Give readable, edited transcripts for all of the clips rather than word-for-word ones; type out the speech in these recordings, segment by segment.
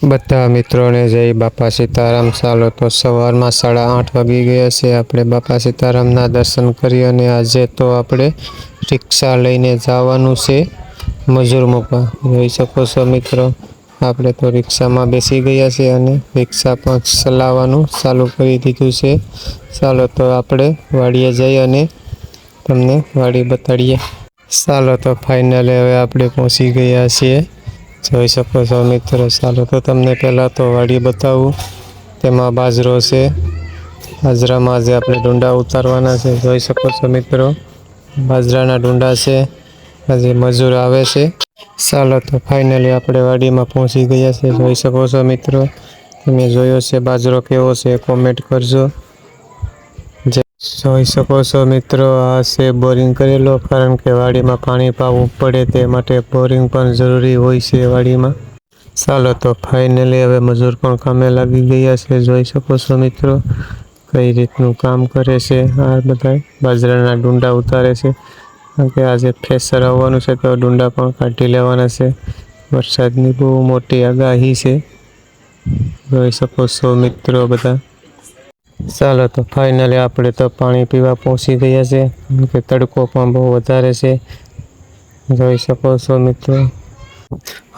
બધા મિત્રોને જય બાપા સીતારામ। ચાલો તો સવારમાં 8:30 વાગી ગયા છે। આપણે બાપા સીતારામના દર્શન કરી અને આજે તો આપણે રિક્ષા લઈને જવાનું છે મજૂર મૂકવા। જોઈ શકો છો મિત્રો, આપણે તો રિક્ષામાં બેસી ગયા છે અને રિક્ષા પણ ચલાવવાનું ચાલુ કરી દીધું છે। ચાલો તો આપણે વાડીએ જઈ અને તમને વાડી બતાડીએ। ચાલો તો ફાઇનલી હવે આપણે પહોંચી ગયા છીએ। જોઈ શકો છો મિત્રો। ચાલો તો તમને પહેલાં તો વાડી બતાવું। તેમાં બાજરો છે। બાજરામાં આજે આપણે ડુંડા ઉતારવાના છે। જોઈ શકો છો મિત્રો, બાજરાના ડુંડા છે। હજી મજૂર આવે છે। ચાલો તો ફાઇનલી આપણે વાડીમાં પહોંચી ગયા છે। જોઈ શકો છો મિત્રો, તમે જોયો છે બાજરો કેવો છે કોમેન્ટ કરજો। જોઈ શકો છો મિત્રો, આ છે બોરિંગ કરેલો, કારણ કે વાડીમાં પાણી પાવું પડે તે માટે બોરિંગ પણ જરૂરી હોય છે વાડીમાં। ચાલો તો ફાઇનલી હવે મજૂર પણ કામે લાગી ગયા છે। જોઈ શકો છો મિત્રો, કઈ રીતનું કામ કરે છે। આ બધા બાજરાના ડુંડા ઉતારે છે, કારણ કે આજે થ્રેશર આવવાનું છે તો ડુંડા પણ કાઢી લેવાના છે। વરસાદની બહુ મોટી આગાહી છે, જોઈ શકો છો મિત્રો બધા। ચાલો તો ફાઇનલી આપણે તો પાણી પીવા પહોંચી ગયા છે, કારણ કે તડકો પણ બહુ વધારે છે। જોઈ શકો છો મિત્રો,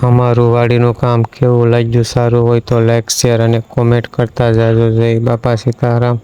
અમારું વાડીનું કામ કેવું લાગ્યું, સારું હોય તો લાઈક, શેર અને કોમેન્ટ કરતા જાજો। જય બાપા સીતારામ।